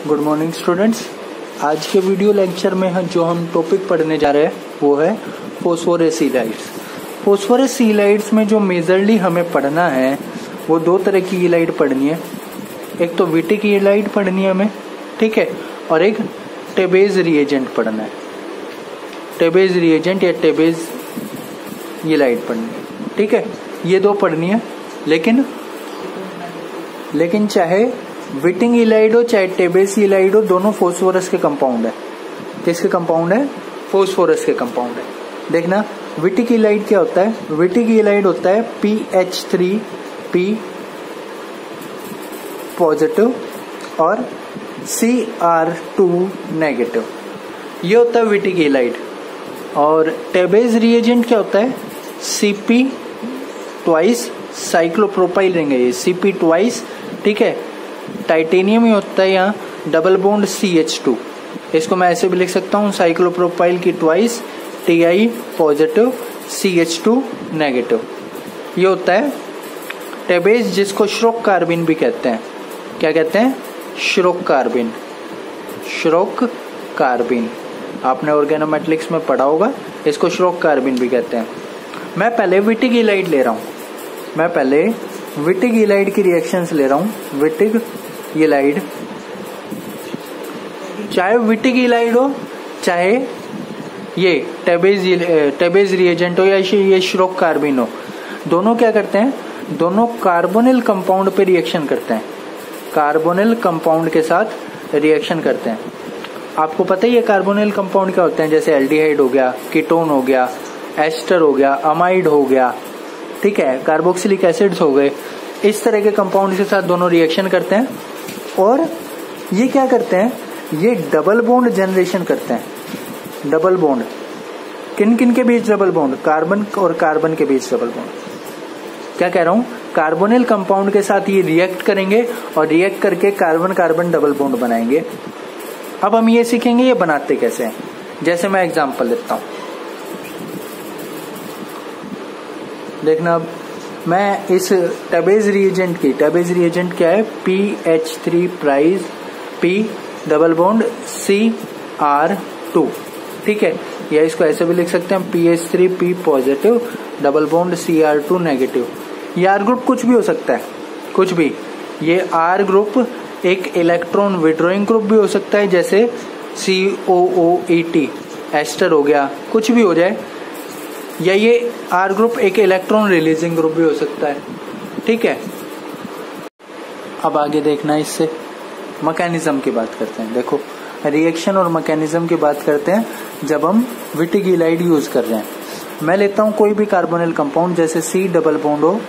Good morning students. आज के video lecture में जो हम टॉपिक पढ़ने जा रहे हैं वो है फॉस्फोरस ईलाइड्स। फॉस्फोरस ईलाइड्स में जो मेजरली हमें पढ़ना है वो दो तरह की ईलाइड पढ़नी है। एक तो विटिक ईलाइड पढ़नी है हमें, ठीक है, और एक टेबेज रिएजेंट पढ़ना है। टेबेज रिएजेंट या टेबेज ईलाइड पढ़नी है, ठीक है, ये दो पढ़नी है। लेकिन चाहे विटिक ईलाइड हो चाहे टेबेज ईलाइड हो, दोनों फॉस्फोरस के कंपाउंड है। किसके कंपाउंड है? फॉस्फोरस के कंपाउंड है। देखना विटिक ईलाइड क्या होता है। विटिक ईलाइड होता है PH3P पॉजिटिव और Cr2 नेगेटिव, ये होता है विटिक ईलाइड। और टेबेज रिएजेंट क्या होता है? Cp ट्वाइस साइक्लोप्रोपाइल रहेंगे, ये Cp ट्वाइस, ठीक है। टाइटेनियम ही होता है यहाँ डबल बॉन्ड CH2, इसको मैं ऐसे भी लिख सकता हूँ साइक्लोप्रोपाइल की twice Ti positive CH2 negative, ये होता है टेबेज, जिसको श्रोक कार्बिन भी कहते हैं। क्या कहते हैं? श्रोक कार्बिन। श्रोक कार्बिन आपने ऑर्गेनोमेटेलिक्स में पढ़ा होगा, इसको श्रोक कार्बिन भी कहते हैं। मैं पहले विटिक ईलाइड ले रहा हूँ, मैं पहले विटिक ईलाइड की रिएक्शंस ले रहा हूँ। विटिक ईलाइड, चाहे विटिक ईलाइड हो चाहे ये टेबेज रिएजेंट हो या ये श्रोक कार्बिन हो, दोनों क्या करते हैं? दोनों कार्बोनिल कंपाउंड पे रिएक्शन करते हैं, कार्बोनिल कंपाउंड के साथ रिएक्शन करते हैं। आपको पता ही है कार्बोनिल कंपाउंड क्या होते हैं, जैसे एल्डिहाइड हो गया, कीटोन हो गया, एस्टर हो गया, अमाइड हो गया, ठीक है, कार्बोक्सिलिक एसिड्स हो गए। इस तरह के कंपाउंड के साथ दोनों रिएक्शन करते हैं और ये क्या करते हैं? ये डबल बॉन्ड जनरेशन करते हैं। डबल बॉन्ड किन किन के बीच? डबल बॉन्ड कार्बन और कार्बन के बीच डबल बॉन्ड। क्या कह रहा हूं? कार्बोनिल कंपाउंड के साथ ये रिएक्ट करेंगे और रिएक्ट करके कार्बन कार्बन डबल बॉन्ड बनाएंगे। अब हम ये सीखेंगे ये बनाते कैसे हैं। जैसे मैं एग्जांपल देता हूं, देखना अब मैं इस टेबेज रिएजेंट की, टेबेज रिएजेंट क्या है? PH3 prize P double bond Cr2, ठीक है, या इसको ऐसे भी लिख सकते हैं PH3P positive double bond Cr2 negative. ये R ग्रुप कुछ भी हो सकता है, कुछ भी। ये R ग्रुप एक इलेक्ट्रॉन विड्रॉइंग ग्रुप भी हो सकता है, जैसे COOET एस्टर हो गया, कुछ भी हो जाए। या ये R ग्रुप एक इलेक्ट्रॉन रिलीजिंग ग्रुप भी हो सकता है, ठीक है। अब आगे देखना, इससे मैकेनिज्म की बात करते हैं। देखो रिएक्शन और मैकेनिज्म की बात करते हैं जब हम विटिक ईलाइड यूज कर रहे हैं। मैं लेता हूं कोई भी कार्बोनिल कंपाउंड, जैसे C डबल बॉन्ड हो,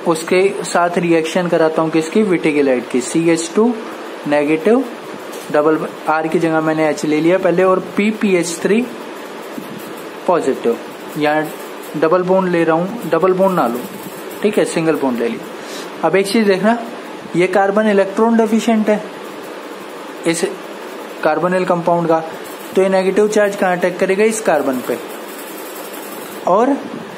उसके साथ रिएक्शन कराता हूं किसकी? विटिक ईलाइड की। CH2 नेगेटिव डबल, R की जगह मैंने H ले लिया पहले, और PPH3 पॉजिटिव, यहाँ डबल बॉन्ड ले रहा हूं, डबल बॉन्ड ना लो, ठीक है, सिंगल बॉन्ड ले लिया। अब एक चीज देखना, ये कार्बन इलेक्ट्रॉन डेफिशिएंट है इस कार्बोनिल कंपाउंड का, तो ये नेगेटिव चार्ज कहाँ अटैक करेगा? इस कार्बन पे। और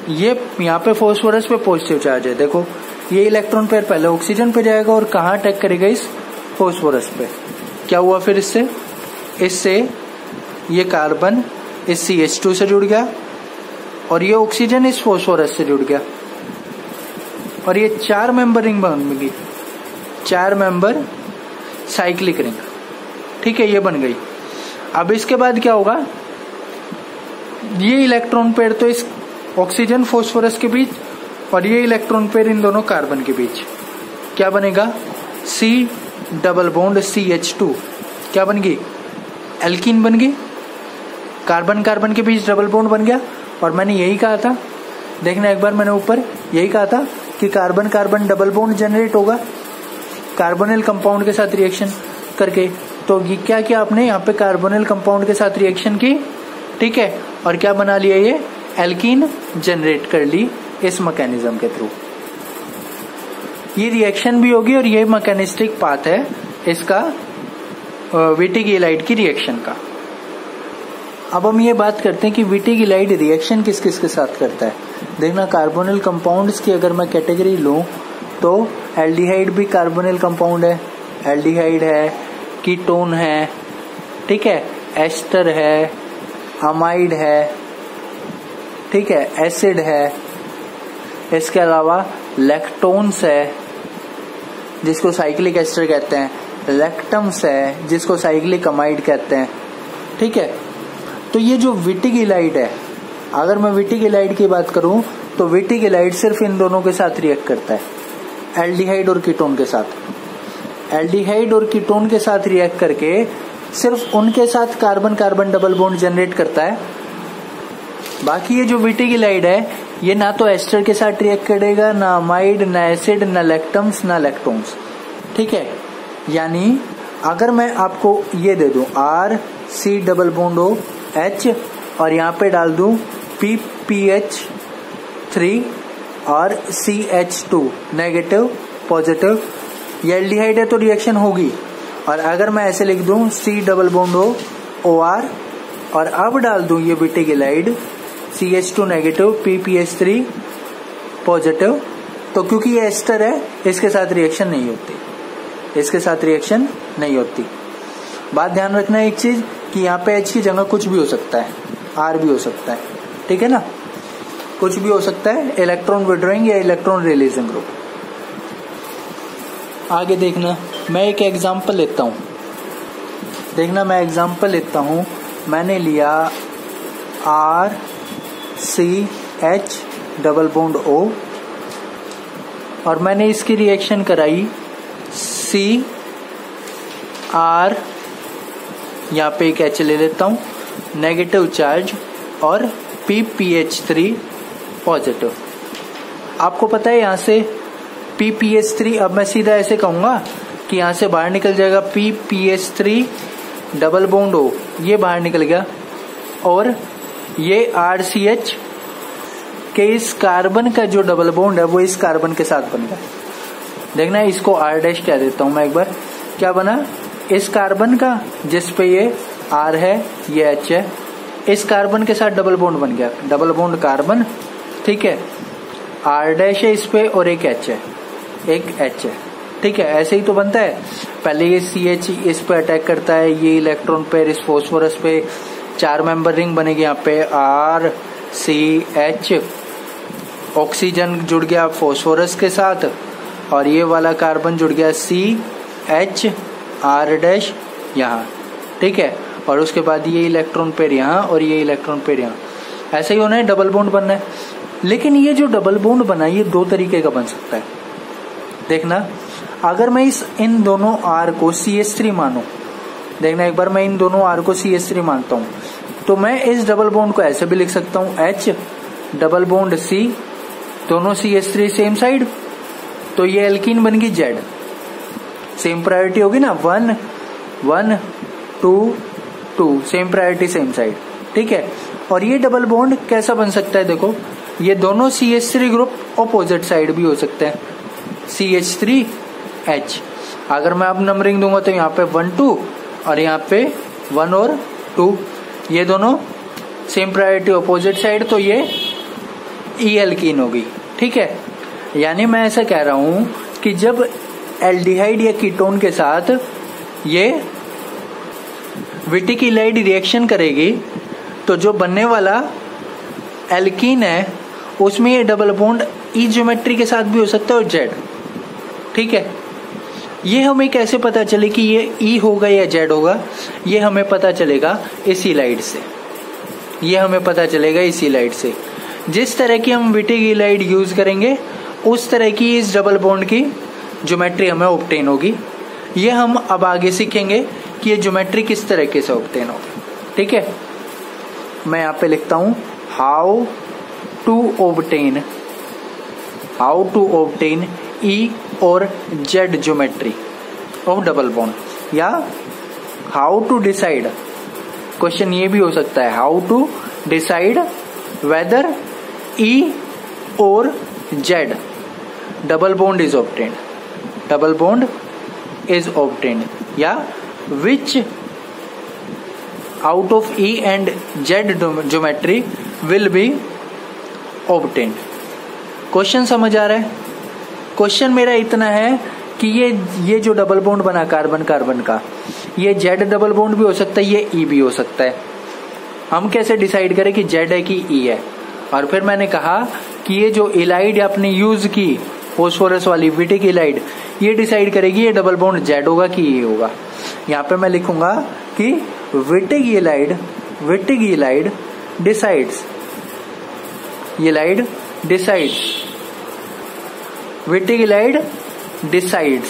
ये यहाँ पे फॉस्फोरस पे पॉजिटिव चार्ज है। देखो ये इलेक्ट्रॉन पेयर पहले ऑक्सीजन पे जाएगा और कहाँ अटैक करेगा? इस फॉस्फोरस पे। क्या हुआ फिर इससे ये कार्बन इस CH2 से जुड़ गया और ये ऑक्सीजन इस फॉस्फोरस से जुड़ गया और ये 4 मेंबर रिंग बन गई, 4 मेंबर साइक्लिक रिंग, ठीक है, ये बन गई। अब इसके बाद क्या होगा? ये इलेक्ट्रॉन पेयर तो इस ऑक्सीजन फॉस्फोरस के बीच और ये इलेक्ट्रॉन पेयर इन दोनों कार्बन के बीच, क्या बनेगा? C डबल बॉन्ड CH2, क्या बन गई? एल्कीन बन गई। कार्बन कार्बन के बीच डबल बॉन्ड बन गया। और मैंने यही कहा था, देखना एक बार, मैंने ऊपर यही कहा था कि carbon carbon double bond generate होगा कार्बोनिल कंपाउंड के साथ रिएक्शन करके। तो ये क्या किया आपने? यहाँ पे कार्बोनिल कंपाउंड के साथ रिएक्शन की, ठीक है, और क्या बना लिया? ये एल्कीन जनरेट कर ली इस मैकेनिज्म के थ्रू। ये रिएक्शन भी होगी और ये मैकेनिस्टिक पाथ है इसका, विटिक ईलाइड की रिएक्शन का। अब हम ये बात करते हैं कि विटिक ईलाइड रिएक्शन किस किस के साथ करता है। देखना कार्बोनिल कंपाउंड्स की अगर मैं कैटेगरी लूं तो एल्डिहाइड भी कार्बोनिल कंपाउंड है, एल्डिहाइड है, कीटोन है, ठीक है, एस्टर है, अमाइड है, ठीक है, एसिड है, इसके अलावा लैक्टोन्स है जिसको साइक्लिक एस्टर कहते हैं, लैक्टम्स है जिसको साइक्लिक अमाइड कहते हैं, ठीक है। तो ये जो विटिगिलाइड है, अगर मैं विटिगिलाइड की बात करूं तो विटिगिलाइड सिर्फ इन दोनों के साथ रिएक्ट करता है, एल्डिहाइड और कीटोन के साथ। एल्डिहाइड और कीटोन के साथ रिएक्ट करके सिर्फ उनके साथ carbon carbon double bond generate करता है। बाकी ये जो विटिगिलाइड है ये ना तो एस्टर के साथ रिएक्ट करेगा, ना अमाइड, ना एसिड, ना लैक्टम्स, ना लैक्टोन्स, ठीक है। यानी अगर मैं आपको ये दे दूं RC+O और यहाँ पे डाल दूं PPH3 और CH2 नेगेटिव पॉजिटिव, ये एल्डिहाइड है तो रिएक्शन होगी। और अगर मैं ऐसे लिख दूं C+O OR और अब डाल दूं ये विटिगिलाइड CH2 नेगेटिव PPH3 पॉजिटिव, तो क्योंकि ये एस्टर है इसके साथ रिएक्शन नहीं होती, इसके साथ रिएक्शन नहीं होती। बात ध्यान रखना है एक चीज कि यहाँ पे H की जगह कुछ भी हो सकता है, R भी हो सकता है, ठीक है ना, कुछ भी हो सकता है, इलेक्ट्रॉन विड्रॉइंग या इलेक्ट्रॉन रिलीजिंग ग्रुप। आगे देखना, मैं एक एग्जांपल लेता हूं, देखना मैं एग्जांपल लेता हूं। मैंने लिया RCH+O और मैंने इसकी रिएक्शन कराई CR, यहाँ पे एक H ले लेता हूं, नेगेटिव चार्ज, और PPH3 पॉजिटिव। आपको पता है यहाँ से PPH3, अब मैं सीधा ऐसे कहूंगा कि यहाँ से बाहर निकल जाएगा PPH3 डबल बॉन्ड O, ये बाहर निकल गया, और ये RCH के इस कार्बन का जो डबल बॉन्ड है वो इस कार्बन के साथ बन गया। देखना इसको R' कह देता हूं मैं एक बार, क्या बना, इस कार्बन का जिस पे ये R है ये H है, इस कार्बन के साथ डबल बॉन्ड बन गया, डबल बॉन्ड कार्बन, ठीक है, R' है इस पे और एक H है, एक H है, ठीक है। ऐसे ही तो बनता है, पहले ये CH इस पे अटैक करता है, ये इलेक्ट्रॉन पेयर इस फॉस्फोरस पे, 4 मेंबर रिंग बनेगी यहाँ पे RCH, ऑक्सीजन जुड़ गया फॉस्फोरस के साथ, और ये वाला कार्बन जुड़ गया CH R' यहाँ, ठीक है, और उसके बाद ये इलेक्ट्रॉन पेयर यहाँ और ये इलेक्ट्रॉन पेयर यहाँ, ऐसे ही होना है, डबल बॉन्ड बनना है। लेकिन ये जो डबल बॉन्ड बना ये 2 तरीके का बन सकता है। देखना, अगर मैं इन दोनों R को CH3 मानूं, देखना एक बार मैं इन दोनों R को CH3 मानता हूं, तो मैं इस डबल बॉन्ड को ऐसे भी लिख सकता हूं, H डबल बॉन्ड C, दोनों CH3 सेम साइड, तो ये एल्कीन बन गई Z, सेम प्रायोरिटी होगी ना, 1 1 2 2, सेम प्रायोरिटी सेम साइड, ठीक है। और ये डबल बॉन्ड कैसा बन सकता है, देखो ये दोनों CH3 ग्रुप ऑपोजिट साइड भी हो सकते हैं, CH3H। अगर मैं अब नंबरिंग दूंगा तो यहाँ पे 1 2 और यहाँ पे 1 और 2, ये दोनों सेम प्रायोरिटी ऑपोजिट साइड, तो ये ई एल्कीन होगी, ठीक है। यानी मैं ऐसा कह रहा हूं कि जब एल्डिहाइड या कीटोन के साथ ये विटिकिलाइड रिएक्शन करेगी तो जो बनने वाला एल्कीन है उसमें ये डबल बॉन्ड ई ज्योमेट्री के साथ भी हो सकता है और जेड, ठीक है। ये हमें कैसे पता चले कि ये ई होगा या जेड होगा, ये हमें पता चलेगा इसी लाइट से, ये हमें पता चलेगा इसी लाइट से। जिस तरह की हम विटिकिलाइड यूज करेंगे उस तरह की इस डबल बॉन्ड की ज्योमेट्री हमें ऑब्टेन होगी। ये हम अब आगे सीखेंगे कि ये ज्योमेट्री किस तरीके से ऑब्टेन होगी, ठीक है। मैं यहाँ पे लिखता हूं हाउ टू ऑब्टेन ई और Z geometry of double bond, या हाउ टू डिसाइड, क्वेश्चन ये भी हो सकता है, how to decide whether E और Z double bond is obtained, double bond is obtained, या which out of E and Z geometry will be obtained. Question समझ आ रहा है? क्वेश्चन मेरा इतना है कि ये जो डबल बॉन्ड बना कार्बन कार्बन का, ये जेड डबल बॉन्ड भी हो सकता है, ये ई भी हो सकता है। हम कैसे डिसाइड करें कि जेड है कि ई है? और फिर मैंने कहा कि ये जो इलाइड आपने यूज की फॉस्फोरस वाली विटिक इलाइड, ये डिसाइड करेगी ये डबल बॉन्ड जेड होगा कि ई होगा। यहाँ पे मैं लिखूंगा कि Wittig Allied decides, Wittig Allied decides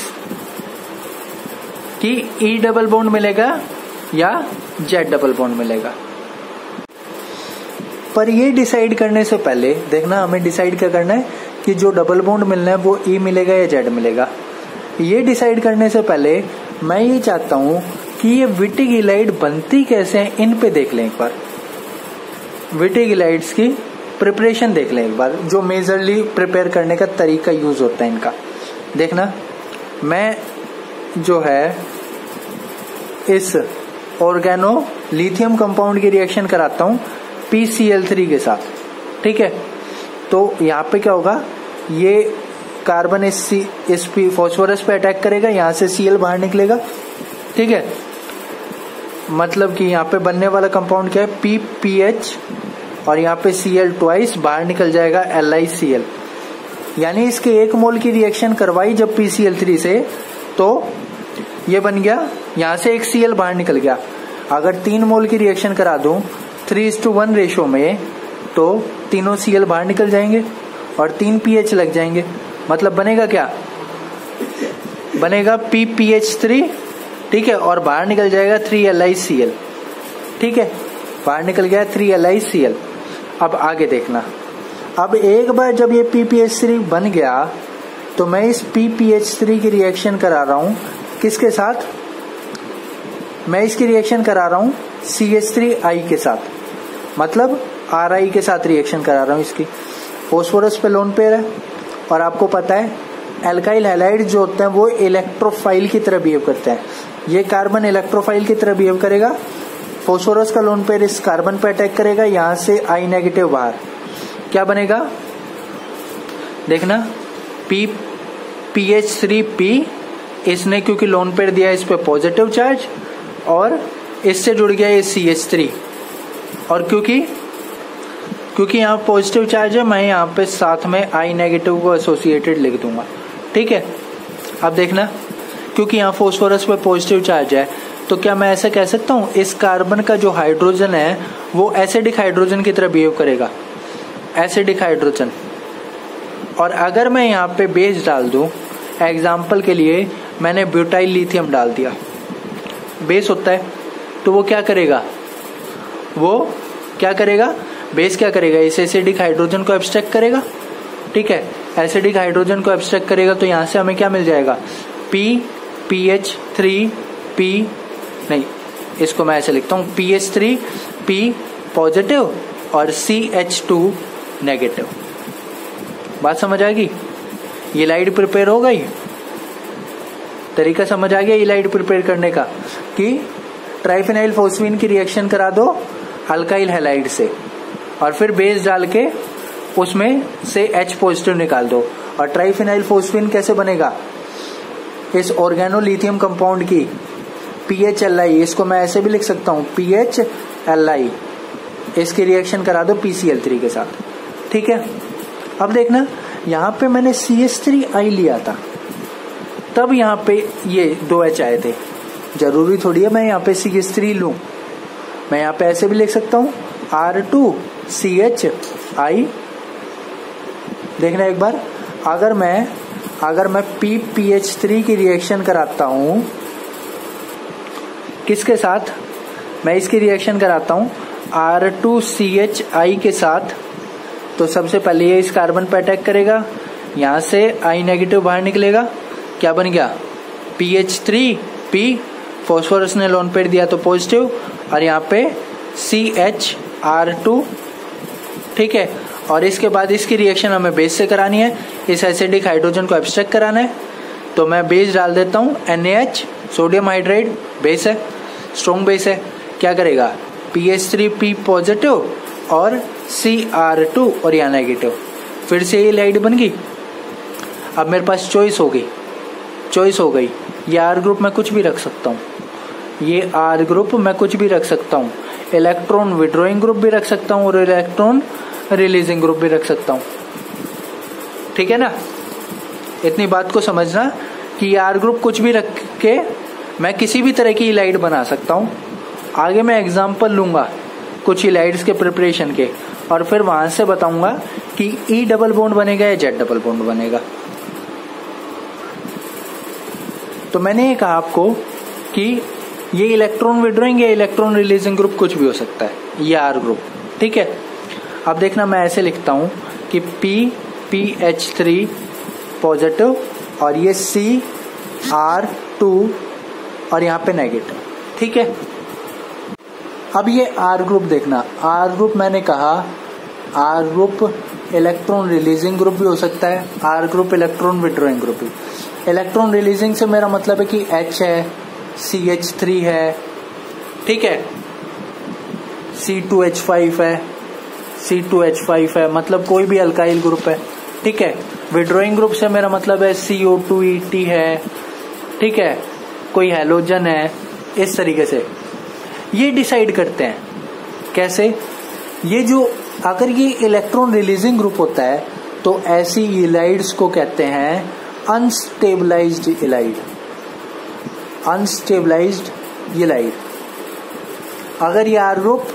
कि ई डबल बॉन्ड मिलेगा या जेड डबल बॉन्ड मिलेगा। पर ये डिसाइड करने से पहले देखना, हमें डिसाइड क्या करना है कि जो डबल बॉन्ड मिलना है वो ई मिलेगा या जेड मिलेगा। ये डिसाइड करने से पहले मैं ये चाहता हूं कि ये विटिक इलाइड बनती कैसे है, इन पे देख लें एक बार। विटिक इलाइड्स की प्रिपरेशन देख लें एक बार, जो मेजरली प्रिपेयर करने का तरीका यूज होता है इनका। देखना, मैं जो है इस ऑर्गेनो लिथियम कंपाउंड की रिएक्शन कराता हूं PCl3 के साथ, ठीक है। तो यहाँ पे क्या होगा, ये कार्बन इस फॉस्फोरस पे अटैक करेगा, यहाँ से Cl बाहर निकलेगा, ठीक है। मतलब कि यहाँ पे बनने वाला कंपाउंड क्या है, PPH, और यहाँ पे Cl ट्वाइस बाहर निकल जाएगा LiCl। यानी इसके 1 मोल की रिएक्शन करवाई जब PCl3 से, तो ये बन गया, यहाँ से एक Cl बाहर निकल गया। अगर 3 मोल की रिएक्शन करा दूं 3:1 रेशो में, तो तीनों Cl बाहर निकल जाएंगे और 3 pH लग जाएंगे। मतलब बनेगा क्या, बनेगा PPH3, ठीक है, और बाहर निकल जाएगा 3LiCl, ठीक है, बाहर निकल गया 3LiCl। अब आगे देखना, अब एक बार जब ये PPH3 बन गया, तो मैं इस PPH3 की रिएक्शन करा रहा हूं किसके साथ, मैं इसकी रिएक्शन करा रहा हूं CH3I के साथ, मतलब RI के साथ रिएक्शन करा रहा हूं इसकी। फॉस्फोरस पे लोन पेयर है, और आपको पता है एल्काइल हैलाइड जो होते हैं वो इलेक्ट्रोफाइल की तरह बिहेव करते हैं। ये कार्बन इलेक्ट्रोफाइल की तरह बिहेव करेगा, फॉस्फोरस का लोन पेयर इस कार्बन पे अटैक करेगा, यहां से I नेगेटिव बाहर, क्या बनेगा, देखना PPH3P, इसने क्योंकि लोन पेयर दिया इस पे पॉजिटिव चार्ज, और इससे जुड़ गया ये CH3, और क्योंकि यहाँ पॉजिटिव चार्ज है, मैं यहाँ पे साथ में I नेगेटिव को एसोसिएटेड लिख दूंगा, ठीक है। अब देखना, क्योंकि यहाँ फॉस्फोरस पे पॉजिटिव चार्ज है, तो क्या मैं ऐसे कह सकता हूँ इस कार्बन का जो हाइड्रोजन है वो एसिडिक हाइड्रोजन की तरह बिहेव करेगा, एसिडिक हाइड्रोजन। और अगर मैं यहाँ पे बेस डाल दूं, एग्जाम्पल के लिए मैंने ब्यूटाइल लिथियम डाल दिया, बेस होता है, तो वो क्या करेगा, बेस क्या करेगा, इस एसिडिक हाइड्रोजन को एब्स्ट्रैक्ट करेगा, ठीक है, एसिडिक हाइड्रोजन को एब्स्ट्रैक्ट करेगा, तो यहां से हमें क्या मिल जाएगा, PPH3P, नहीं, इसको मैं ऐसे लिखता हूं PH3P पॉजिटिव और CH2 नेगेटिव। बात समझ आ गई, ये लाइट प्रिपेयर हो गई, तरीका समझ आ गया ये लाइट प्रिपेयर करने का, कि ट्राइफिनाइल फोस्फीन की रिएक्शन करा दो अल्काइल हैलाइड से, और फिर बेस डाल के उसमें से H पॉजिटिव निकाल दो। और ट्राइफिनाइल फोस्फीन कैसे बनेगा, इस ऑर्गेनो लिथियम कंपाउंड की PHLi, इसको मैं ऐसे भी लिख सकता हूं PHLi, इसकी रिएक्शन करा दो PCl3 के साथ, ठीक है। अब देखना, यहां पे मैंने CH3I लिया था, तब यहां पे ये 2H आए थे, जरूरी थोड़ी है मैं यहाँ पे CH3 लूं, मैं यहाँ पे ऐसे भी लिख सकता हूं R2CHI। देखना एक बार, अगर मैं PPH3 की रिएक्शन कराता हूं किसके साथ, मैं इसकी रिएक्शन कराता हूं R2CHI के साथ, तो सबसे पहले ये इस कार्बन पे अटैक करेगा, यहां से I नेगेटिव बाहर निकलेगा, क्या बन गया PH3P, फॉस्फोरस ने लोन पेयर दिया तो पॉजिटिव, और यहाँ पे CHR2, ठीक है। और इसके बाद इसकी रिएक्शन हमें बेस से करानी है, इस एसिडिक हाइड्रोजन को एब्स्ट्रैक्ट कराना है, तो मैं बेस डाल देता हूँ NaH, सोडियम हाइड्राइड, बेस है, स्ट्रॉन्ग बेस है, क्या करेगा PH3P पॉजिटिव और CR2 और यहाँ नेगेटिव, फिर से ये लाइट बन गई। अब मेरे पास चॉइस हो गई, चॉइस हो गई। ये आर ग्रुप मैं कुछ भी रख सकता हूँ, ये आर ग्रुप मैं कुछ भी रख सकता हूँ, इलेक्ट्रॉन विड्रॉइंग ग्रुप भी रख सकता हूँ और इलेक्ट्रॉन रिलीजिंग ग्रुप भी रख सकता हूँ। ठीक है ना, इतनी बात को समझना कि आर ग्रुप कुछ भी रख के मैं किसी भी तरह की इलाइड बना सकता हूँ। आगे मैं एग्जांपल लूंगा कुछ इलाइड्स के प्रिपरेशन के और फिर वहां से बताऊंगा कि ई डबल बॉन्ड बनेगा या जेड डबल बॉन्ड बनेगा। तो मैंने ये कहा आपको कि ये इलेक्ट्रॉन विड्रॉइंग या इलेक्ट्रॉन रिलीजिंग ग्रुप कुछ भी हो सकता है, ये आर ग्रुप। ठीक है, अब देखना मैं ऐसे लिखता हूं कि PPH3 पॉजिटिव और ये CR2 और यहाँ पे नेगेटिव। ठीक है, अब ये आर ग्रुप देखना, आर ग्रुप मैंने कहा R group electron releasing group भी हो सकता है, R group electron withdrawing group भी। इलेक्ट्रॉन रिलीजिंग से मेरा मतलब है कि H है, CH3 है, ठीक है, C2H5 है, C2H5 है, मतलब कोई भी अल्काइल ग्रुप है। ठीक है, विड्रॉइंग ग्रुप से मेरा मतलब है CO2ET है, ठीक है, कोई हैलोजन है। इस तरीके से ये डिसाइड करते हैं। कैसे? ये जो अगर ये इलेक्ट्रॉन रिलीजिंग ग्रुप होता है तो ऐसी इलाइड्स को कहते हैं अनस्टेबलाइज्ड इलाइड, अनस्टेबलाइज्ड इलाइड। अगर ये आर ग्रुप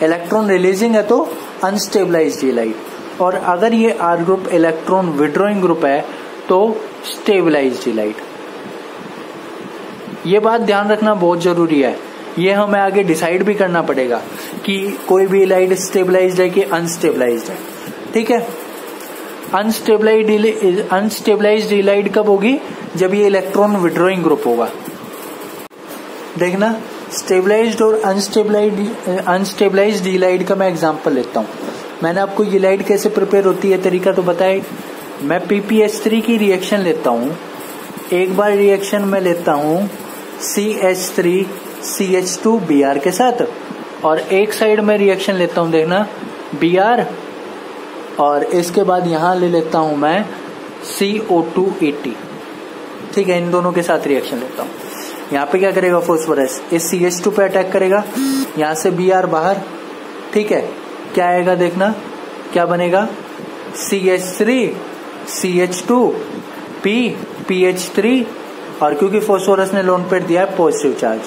इलेक्ट्रॉन रिलीजिंग है तो अनस्टेबलाइज्ड इलाइड, और अगर ये R group electron withdrawing group है तो स्टेबलाइज्ड इलाइड। ये बात ध्यान रखना बहुत जरूरी है, ये हमें आगे डिसाइड भी करना पड़ेगा कि कोई भी इलाइड स्टेबलाइज्ड है कि अनस्टेबलाइज्ड है। ठीक है, अनस्टेबलाइज्ड इलाइड कब होगी? जब ये इलेक्ट्रॉन विड्रॉइंग ग्रुप होगा। देखना, स्टेबलाइज्ड और अनस्टेबलाइज्ड इलाइड का मैं एग्जांपल लेता हूं। मैंने आपको इलाइड कैसे प्रिपेयर होती है तरीका तो बताया। मैं PPH3 की रिएक्शन लेता हूं, एक बार रिएक्शन में लेता हूं CH3CH2Br के साथ, और एक साइड में रिएक्शन लेता हूं, देखना, Br, और इसके बाद यहां ले लेता हूं मैं CO2ET। ठीक है, इन दोनों के साथ रिएक्शन लेता हूं। यहाँ पे क्या करेगा फास्फोरस, इस CH2 पे अटैक करेगा, यहां से Br बाहर। ठीक है, क्या आएगा देखना, क्या बनेगा, CH3 CH2 PPH3, और क्योंकि फास्फोरस ने लोन पेयर दिया है पॉजिटिव चार्ज।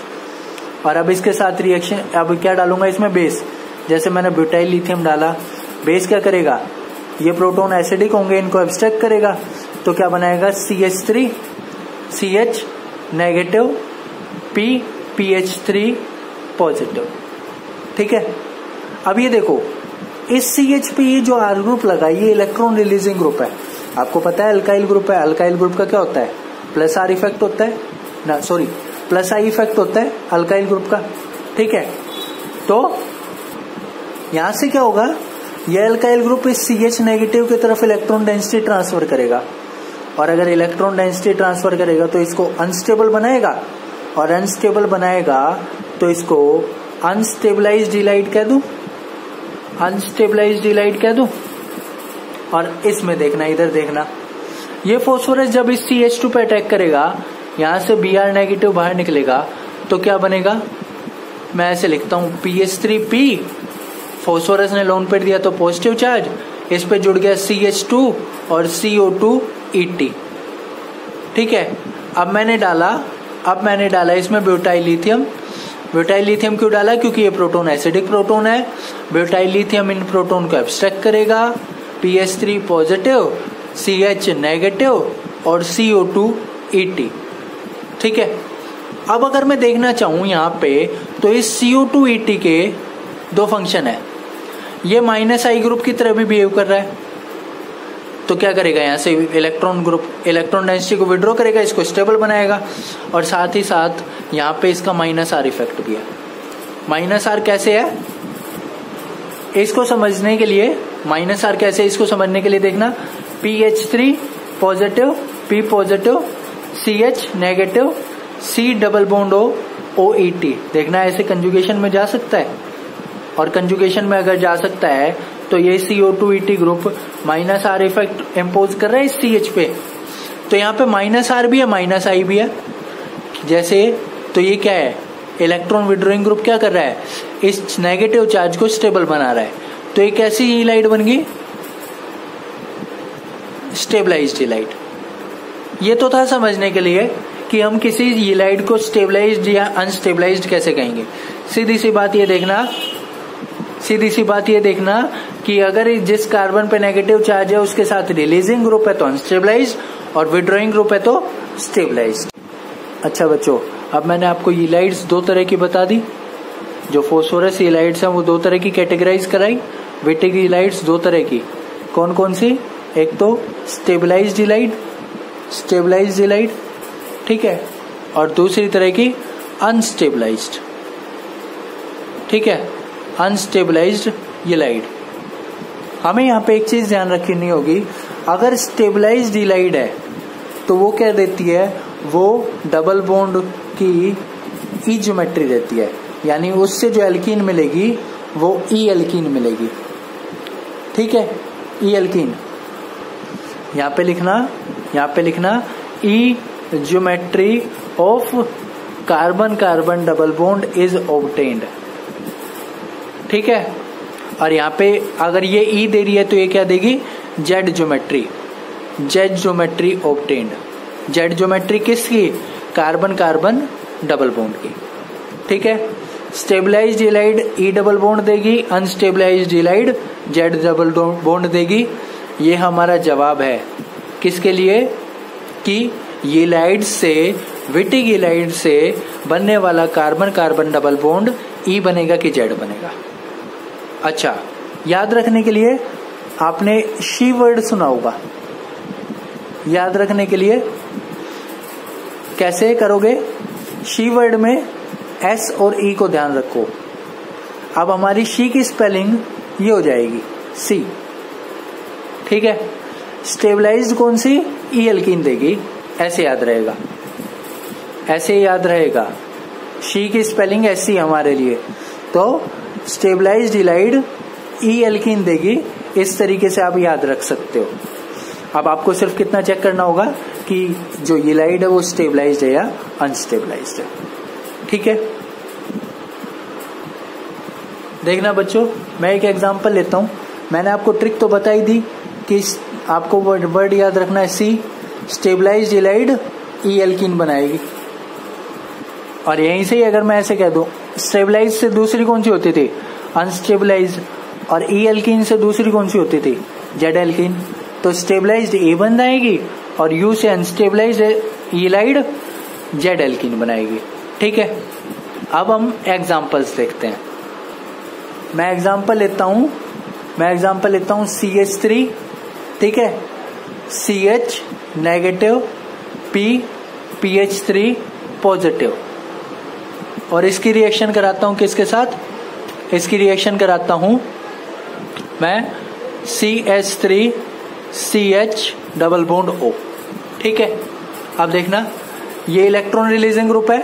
और अब इसके साथ रिएक्शन, अब क्या डालूंगा इसमें, बेस। जैसे मैंने ब्यूटाइल लिथियम डाला, बेस क्या करेगा, ये प्रोटॉन एसिडिक होंगे, इनको एब्स्ट्रैक्ट करेगा, तो क्या बनाएगा, CH3 CH negative PPH3 positive. ठीक है, अब ये देखो, इस CH पे ये जो आर ग्रुप लगा, ये इलेक्ट्रॉन रिलीजिंग ग्रुप है। आपको पता है अल्काइल ग्रुप है, अल्काइल ग्रुप का क्या होता है, प्लस आर इफेक्ट होता है ना, सॉरी प्लस आई इफेक्ट होता है अल्काइल ग्रुप का। ठीक है, तो यहां से क्या होगा, यह अल्काइल ग्रुप इस CH नेगेटिव की तरफ इलेक्ट्रॉन डेंसिटी ट्रांसफर करेगा, और अगर इलेक्ट्रॉन डेंसिटी ट्रांसफर करेगा तो इसको अनस्टेबल बनाएगा, और अनस्टेबल बनाएगा तो इसको अनस्टेबलाइज्ड इलाइड कह दूं, अनस्टेबलाइज्ड इलाइड कह दूं। और इसमें देखना, इधर देखना, ये फास्फोरस जब इस CH2 पे अटैक करेगा, यहां से Br नेगेटिव बाहर निकलेगा, तो क्या बनेगा, मैं ऐसे लिखता हूं PH3P, फास्फोरस ने लोन पेयर दिया तो पॉजिटिव चार्ज, इस पे जुड़ गया CH2 और CO2ET। ठीक है, अब मैंने डाला इसमें ब्यूटाइल लिथियम। ब्यूटाइल लिथियम क्यों डाला, क्योंकि ये प्रोटॉन एसिडिक प्रोटॉन है। ब्यूटाइल लिथियम इन प्रोटॉन को एब्स्ट्रैक्ट करेगा, PH3 पॉजिटिव, CH नेगेटिव और CO2ET। ठीक है, अब अगर मैं देखना चाहूं यहाँ पे, तो इस CO2ET के दो फंक्शन है। ये -I ग्रुप की तरह भी बिहेव कर रहा है, तो क्या करेगा, यहाँ से इलेक्ट्रॉन ग्रुप इलेक्ट्रॉन डेंसिटी को विड्रॉ करेगा, इसको स्टेबल बनाएगा, और साथ ही साथ यहाँ पे इसका -R इफेक्ट भी है। -R कैसे है, इसको समझने के लिए, -R कैसे, इसको समझने के लिए देखना, PH3 positive, P positive, CH negative, C double bond OET। देखना, ऐसे कंजुगेशन में जा सकता है, और कंजुगेशन में अगर जा सकता है तो ये CO2ET group -R effect impose कर रहा है इस CH पे, तो यहाँ पे माइनस आर भी है, माइनस आई भी है जैसे। तो ये क्या है, इलेक्ट्रॉन विड्रॉइंग ग्रुप क्या कर रहा है, इस नेगेटिव चार्ज को स्टेबल बना रहा है। तो एक ऐसी हीलाइड बन गई स्टेबलाइज्ड हीलाइड। ये तो था समझने के लिए कि हम किसी हीलाइड को स्टेबलाइज्ड या अनस्टेबलाइज्ड कैसे कहेंगे। सीधी सी बात ये देखना कि अगर जिस कार्बन पे नेगेटिव चार्ज है उसके साथ रिलीजिंग ग्रुप है तो अनस्टेबलाइज्ड और विड्रॉइंग ग्रुप है तो स्टेबलाइज्ड। अच्छा बच्चों, अब मैंने आपको हीलाइड्स दो तरह की बता दी। जो फॉस्फोरस हीलाइड्स हैं वो दो तरह की कैटेगराइज कराई। विटिक हीलाइड्स दो तरह की, कौन कौन सी, एक तो स्टेबलाइज्ड हीलाइड, ठीक है, और दूसरी तरह की अनस्टेबलाइज्ड, ठीक है, अनस्टेबलाइज्ड हीलाइड। हमें यहाँ पे एक चीज ध्यान रखनी होगी, अगर स्टेबलाइज्ड हीलाइड है तो वो क्या देती है, वो डबल बॉन्ड की ई ज्योमेट्री देती है, यानी उससे जो एल्कीन मिलेगी वो ई एल्कीन मिलेगी, ठीक है, ई एल्कीन। यहाँ पे लिखना E geometry of carbon carbon double bond is obtained, ठीक है। और यहाँ पे अगर ये ई दे रही है तो ये क्या देगी, Z geometry obtained. Z geometry किसकी, कार्बन कार्बन डबल बॉन्ड की, ठीक है। स्टेबलाइज्ड हीलाइड ई डबल बॉन्ड देगी, अनस्टेबलाइज्ड हीलाइड जेड डबल बॉन्ड देगी। ये हमारा जवाब है किसके लिए, कि हीलाइड से, विटिक हीलाइड से बनने वाला कार्बन कार्बन डबल बॉन्ड ई बनेगा कि जेड बनेगा। अच्छा, याद रखने के लिए आपने शी वर्ड सुना होगा, याद रखने के लिए कैसे करोगे, शी वर्ड में एस और ई को ध्यान रखो। अब हमारी शी की स्पेलिंग ये हो जाएगी सी, ठीक है। स्टेबलाइज्ड कौन सी, ई एल्कीन देगी, ऐसे याद रहेगा, शी की स्पेलिंग ऐसी हमारे लिए। तो स्टेबलाइज्ड हीलाइड ई एल्कीन देगी, इस तरीके से आप याद रख सकते हो। अब आपको सिर्फ कितना चेक करना होगा कि जो हीलाइड है वो स्टेबलाइज्ड है या अनस्टेबलाइज्ड है, ठीक है। देखना बच्चों, मैं एक एग्जांपल लेता हूं। मैंने आपको ट्रिक तो बताई दी कि आपको वर्ड याद रखना है सी, स्टेबलाइज्ड हीलाइड ई एल्कीन बनाएगी। और यहीं से ही अगर मैं ऐसे कह दूं, स्टेबलाइज से दूसरी कौन सी होती थी, अनस्टेबलाइज्ड, और ई एल्कीन से दूसरी कौन सी होती थी, जेड एल्कीन। तो स्टेबलाइज्ड ए बन जाएगी और यू से अनस्टेबलाइज्ड हीलाइड जेड एल्कीन बनाएगी, ठीक है। अब हम एग्जांपल्स देखते हैं। मैं एग्जांपल लेता हूं CH3, ठीक है, CH नेगेटिव, PH3 पॉजिटिव, और इसकी रिएक्शन कराता हूं किसके साथ, इसकी रिएक्शन कराता हूं मैं CH3 CH double bond O, ठीक है। अब देखना, ये इलेक्ट्रॉन रिलीजिंग ग्रुप है,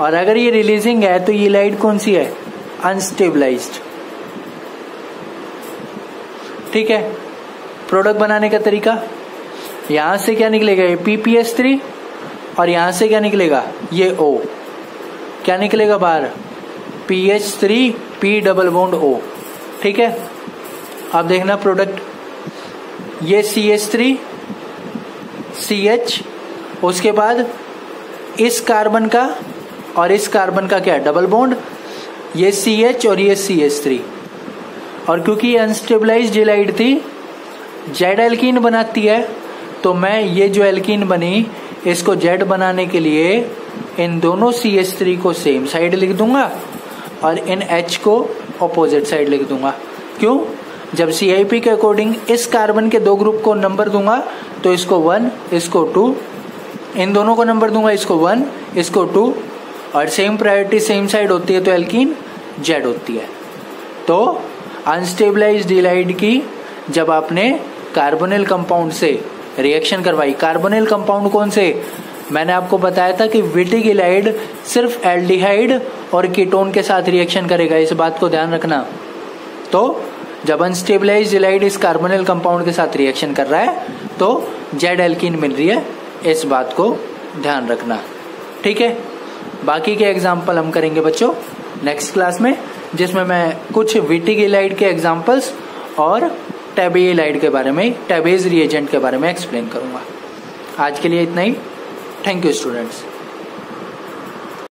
और अगर ये रिलीजिंग है तो ये लाइट कौन सी है, अनस्टेबलाइज्ड, ठीक है। प्रोडक्ट बनाने का तरीका, यहां से क्या निकलेगा, ये PPH3, और यहां से क्या निकलेगा, ये O, क्या निकलेगा बाहर, PH3 P double bond O, ठीक है। अब देखना प्रोडक्ट, ये CH3 CH, उसके बाद इस कार्बन का और इस कार्बन का क्या, डबल बॉन्ड, ये CH और ये CH3, और क्योंकि ये अनस्टेबलाइज्ड हीलाइड थी, जेड एल्कीन बनाती है, तो मैं ये जो एल्कीन बनी इसको जेड बनाने के लिए इन दोनों CH3 को सेम साइड लिख दूंगा और इन H को ऑपोजिट साइड लिख दूंगा। क्यों, जब CIP के अकॉर्डिंग इस कार्बन के दो ग्रुप को नंबर दूंगा तो इसको 1, इसको 2, इन दोनों को नंबर दूंगा, इसको 1, इसको 2, और सेम प्रायोरिटी सेम साइड होती है तो एल्कीन जेड होती है। तो अनस्टेबलाइज्ड हीलाइड की जब आपने कार्बोनिल कंपाउंड से रिएक्शन करवाई, कार्बोनिल कंपाउंड कौन से, मैंने आपको बताया था कि विटिक हीलाइड सिर्फ एल्डिहाइड और कीटोन के साथ रिएक्शन करेगा, इस बात को ध्यान रखना। तो जब अनस्टेबलाइज्ड हीलाइड इस कार्बोनिल कंपाउंड के साथ रिएक्शन कर रहा है तो जेड एल्कीन मिल रही है, इस बात को ध्यान रखना। ठीक है, बाकी के एग्जाम्पल हम करेंगे बच्चों नेक्स्ट क्लास में, जिसमें मैं कुछ विटिगिलाइड के एग्जाम्पल्स और टेबिलाइड के बारे में, टेबेज रिएजेंट के बारे में एक्सप्लेन करूंगा। आज के लिए इतना ही। Thank you students.